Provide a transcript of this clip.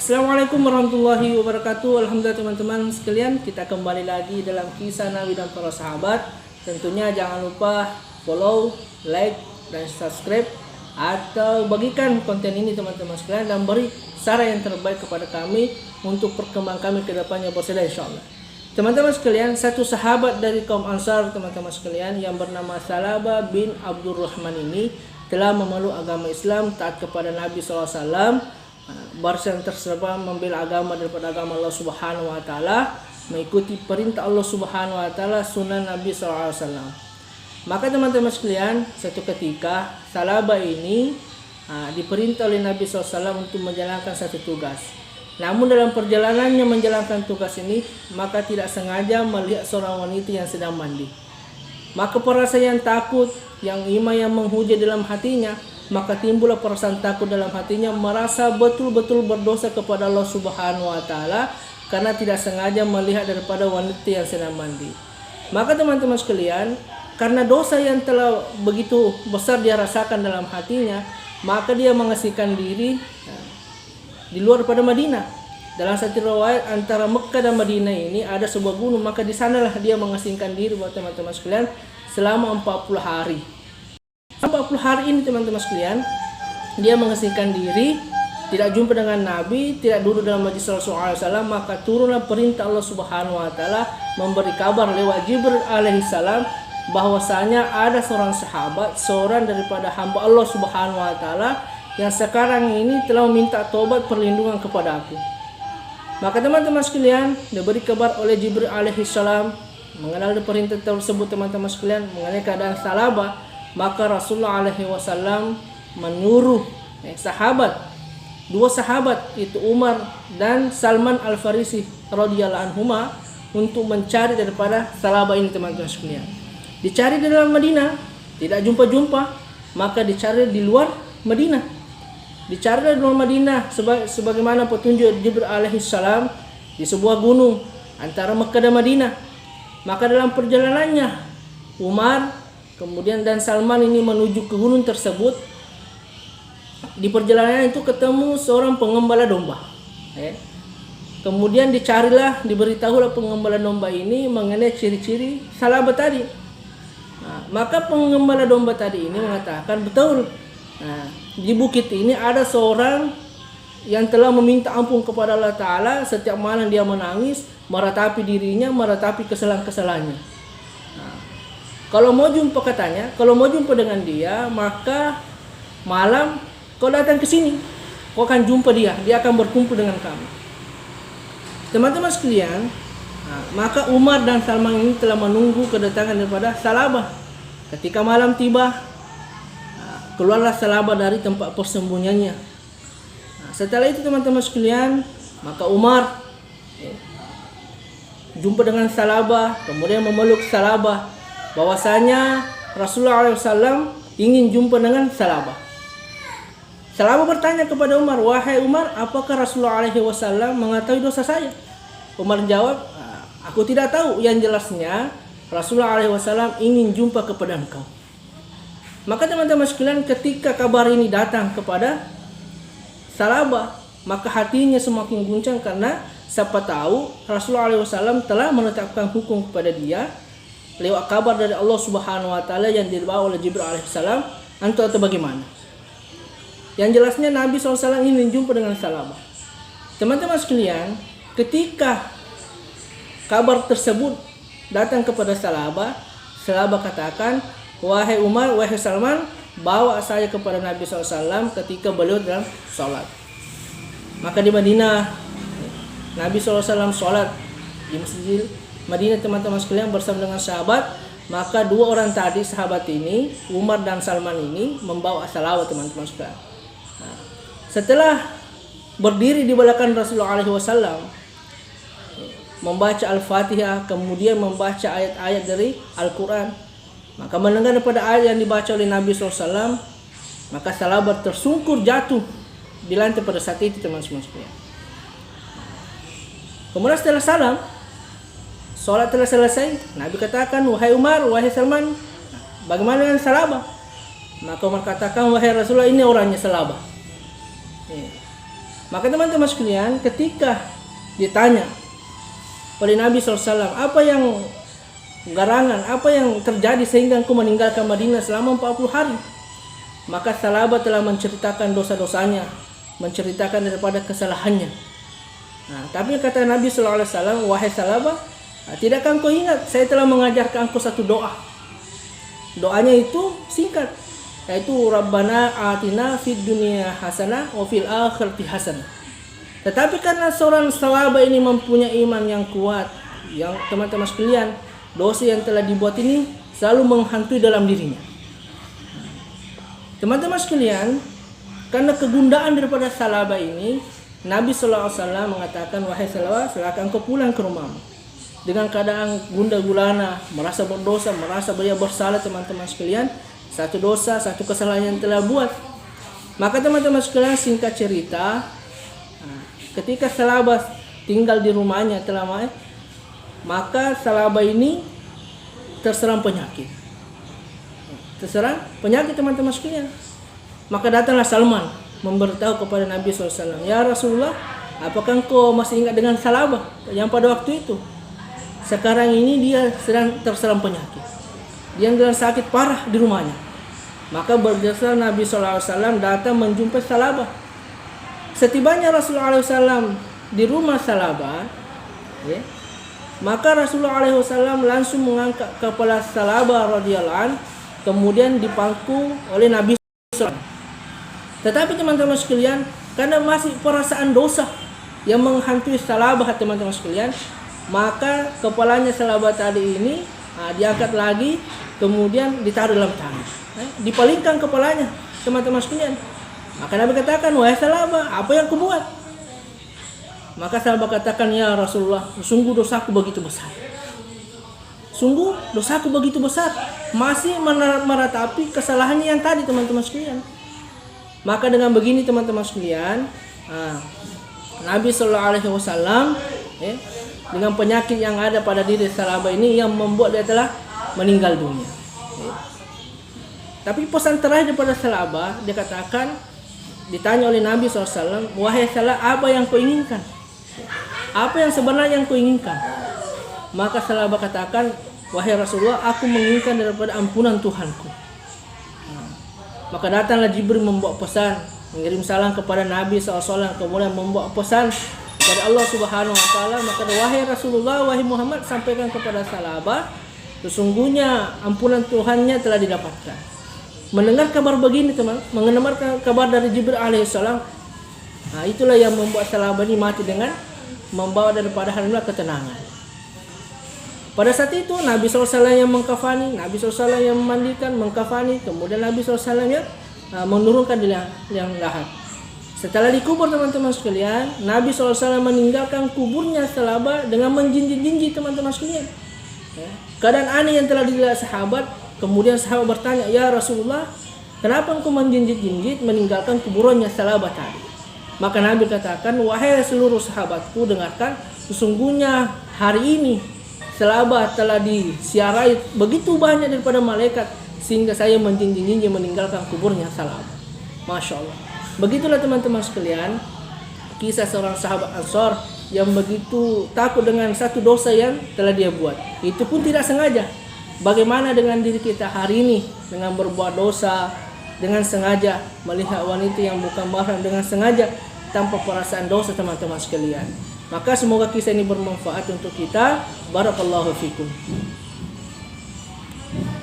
Assalamualaikum warahmatullahi wabarakatuh. Alhamdulillah teman-teman sekalian, kita kembali lagi dalam kisah Nabi dan para sahabat. Tentunya jangan lupa follow, like, dan subscribe, atau bagikan konten ini teman-teman sekalian, dan beri saran yang terbaik kepada kami untuk perkembangan kami ke depannya bersama insyaallah. Teman-teman sekalian, satu sahabat dari kaum Ansar teman-teman sekalian yang bernama Salabah bin Abdurrahman ini telah memeluk agama Islam, taat kepada Nabi SAW. Barisan tersebut membela agama daripada agama Allah Subhanahu wa taala, mengikuti perintah Allah Subhanahu wa taala, sunnah Nabi sallallahu alaihi wasallam. Maka teman-teman sekalian, satu ketika Salabah ini diperintah oleh Nabi SAW untuk menjalankan satu tugas. Namun dalam perjalanannya menjalankan tugas ini, maka tidak sengaja melihat seorang wanita yang sedang mandi. Maka perasaan takut yang iman yang menghujat dalam hatinya, maka timbullah perasaan takut dalam hatinya, merasa betul-betul berdosa kepada Allah Subhanahu wa taala karena tidak sengaja melihat daripada wanita yang sedang mandi. Maka teman-teman sekalian, karena dosa yang telah begitu besar dia rasakan dalam hatinya, maka dia mengasingkan diri di luar pada Madinah. Dalam satu riwayat antara Mekah dan Madinah ini ada sebuah gunung, maka di sanalah dia mengasingkan diri buat teman-teman sekalian selama 40 hari. 40 hari ini teman-teman sekalian, dia mengasingkan diri, tidak jumpa dengan Nabi, tidak duduk dalam majlis Rasulullah SAW. Maka turunlah perintah Allah Subhanahu wa taala memberi kabar lewat Jibril alaihissalam bahwasanya ada seorang sahabat, seorang daripada hamba Allah Subhanahu wa taala yang sekarang ini telah meminta tobat perlindungan kepada aku. Maka teman-teman sekalian, diberi kabar oleh Jibril alaihissalam mengenal perintah tersebut teman-teman sekalian mengenai keadaan Salabah. Maka Rasulullah alaihi wasallam menyuruh dua sahabat itu Umar dan Salman Al-Farisi radhiyallahu anhuma untuk mencari daripada Salabah ini teman-teman sekalian. Dicari di dalam Madinah, tidak jumpa-jumpa, maka dicari di luar Madinah. Dicari di luar Madinah sebagaimana petunjuk Jibril alaihi salam di sebuah gunung antara Mekah dan Madinah. Maka dalam perjalanannya Umar kemudian dan Salman ini menuju ke gunung tersebut. Di perjalanan itu ketemu seorang pengembala domba. Kemudian diberitahulah pengembala domba ini mengenai ciri-ciri Salabah tadi. Maka pengembala domba tadi ini mengatakan betul. Di bukit ini ada seorang yang telah meminta ampun kepada Allah Ta'ala. Setiap malam dia menangis, meratapi dirinya, meratapi kesalahan-kesalahannya. Kalau mau jumpa katanya, kalau mau jumpa dengan dia, maka malam kau datang ke sini, kau akan jumpa dia akan berkumpul dengan kamu. Teman-teman sekalian, maka Umar dan Salman ini telah menunggu kedatangan daripada Salabah. Ketika malam tiba, keluarlah Salabah dari tempat persembunyiannya. Setelah itu teman-teman sekalian, maka Umar jumpa dengan Salabah, kemudian memeluk Salabah. Bahwasanya Rasulullah SAW ingin jumpa dengan Salabah. Salabah bertanya kepada Umar, wahai Umar, apakah Rasulullah SAW mengetahui dosa saya? Umar jawab, aku tidak tahu. Yang jelasnya Rasulullah SAW ingin jumpa kepada engkau. Maka teman-teman sekalian, ketika kabar ini datang kepada Salabah, maka hatinya semakin guncang karena siapa tahu Rasulullah SAW telah menetapkan hukum kepada dia lewat kabar dari Allah Subhanahu wa taala yang dibawa oleh Jibril alaihissalam, atau bagaimana. Yang jelasnya Nabi SAW ingin jumpa dengan Salabah. Teman-teman sekalian, ketika kabar tersebut datang kepada Salabah, Salabah katakan, wahai Umar, wahai Salman, bawa saya kepada Nabi SAW ketika beliau dalam sholat. Maka di Madinah, Nabi SAW sholat di Masjid Madinah teman-teman sekalian bersama dengan sahabat. Maka dua orang tadi sahabat ini, Umar dan Salman ini, membawa Salawat teman-teman sekalian. Setelah berdiri di belakang Rasulullah SAW, membaca Al-Fatihah, kemudian membaca ayat-ayat dari Al-Quran, maka mendengar daripada ayat yang dibaca oleh Nabi SAW, maka Salawat tersungkur jatuh di lantai pada saat itu teman-teman sekalian. Kemudian setelah salam, sholat telah selesai, Nabi katakan, wahai Umar, wahai Salman, bagaimana dengan Salabah? Maka Umar katakan, wahai Rasulullah, ini orangnya Salabah. Maka teman-teman sekalian, ketika ditanya oleh Nabi SAW, apa yang garangan, apa yang terjadi sehingga engkau meninggalkan Madinah selama 40 hari? Maka Salabah telah menceritakan dosa-dosanya, menceritakan daripada kesalahannya. Nah, tapi kata Nabi SAW, wahai Salabah, tidakkah engkau ingat saya telah mengajarkan engkau satu doa? Doanya itu singkat, yaitu Rabbana atina fid dunya hasanah wa fil akhirati hasanah. Tetapi karena seorang Salabah ini mempunyai iman yang kuat, yang teman-teman sekalian, dosa yang telah dibuat ini selalu menghantui dalam dirinya. Teman-teman sekalian, karena kegundaan daripada Salabah ini, Nabi SAW mengatakan, wahai Salabah, silakan kau pulang ke rumahmu. Dengan keadaan gundah gulana, merasa berdosa, merasa dia bersalah teman-teman sekalian, satu dosa, satu kesalahan yang telah buat. Maka teman-teman sekalian, singkat cerita, ketika Salabah tinggal di rumahnya maka Salabah ini terserang penyakit. Terserang penyakit teman-teman sekalian. Maka datanglah Salman memberitahu kepada Nabi SAW, ya Rasulullah, apakah engkau masih ingat dengan Salabah yang pada waktu itu? Sekarang ini dia sedang terserang penyakit, dia sedang sakit parah di rumahnya. Maka bergeser Nabi SAW datang menjumpai Salabah. Setibanya Rasulullah SAW di rumah Salabah, maka Rasulullah SAW langsung mengangkat kepala Salabah radhiyallahu anhu, kemudian dipangku oleh Nabi SAW. Tetapi teman-teman sekalian, karena masih perasaan dosa yang menghantui Salabah teman-teman sekalian, maka kepalanya Salabah tadi ini diangkat lagi, kemudian ditaruh dalam tangan, dipalingkan kepalanya teman-teman sekalian. Maka Nabi katakan, wahai Salabah, apa yang kau buat? Maka Salabah katakan, ya Rasulullah, sungguh dosaku begitu besar. Sungguh dosaku begitu besar, masih meratapi kesalahannya yang tadi teman-teman sekalian. Maka dengan begini teman-teman sekalian, Nabi SAW dengan penyakit yang ada pada diri Salabah ini yang membuat dia telah meninggal dunia. Tapi pesan terakhir daripada Salabah, dia katakan, ditanya oleh Nabi SAW, wahai Salabah, apa yang kau inginkan? Apa yang sebenarnya yang kau inginkan? Maka Salabah katakan, wahai Rasulullah, aku menginginkan daripada ampunan Tuhanku. Maka datanglah Jibril membawa pesan, mengirim salam kepada Nabi SAW, kemudian membawa pesan dari Allah Subhanahu Wa Taala. Maka wahai Rasulullah, wahai Muhammad, sampaikan kepada Salabah, sesungguhnya ampunan Tuhannya telah didapatkan. Mendengar kabar begini teman, mendengar kabar dari Jibril alaihissalam, itulah yang membuat Salabah ini mati dengan membawa daripada alhamdulillah ketenangan. Pada saat itu Nabi SAW yang mengkafani, Nabi SAW yang memandikan, mengkafani, kemudian Nabi SAW yang menurunkan di liang lahat. Setelah dikubur teman-teman sekalian, Nabi SAW meninggalkan kuburnya Salabah dengan menjinjit-jinjit teman-teman sekalian. Keadaan aneh yang telah dilihat sahabat, kemudian sahabat bertanya, ya Rasulullah, kenapa engkau menjinjit-jinjit meninggalkan kuburannya Salabah tadi? Maka Nabi katakan, wahai seluruh sahabatku, dengarkan, sesungguhnya hari ini Salabah telah disiarai begitu banyak daripada malaikat sehingga saya menjinjing-jinjing meninggalkan kuburnya Salabah. Masya Allah. Begitulah teman-teman sekalian, kisah seorang sahabat Ansor yang begitu takut dengan satu dosa yang telah dia buat. Itu pun tidak sengaja. Bagaimana dengan diri kita hari ini dengan berbuat dosa, dengan sengaja melihat wanita yang bukan mahram, dengan sengaja tanpa perasaan dosa teman-teman sekalian. Maka semoga kisah ini bermanfaat untuk kita. Barakallahu fikum.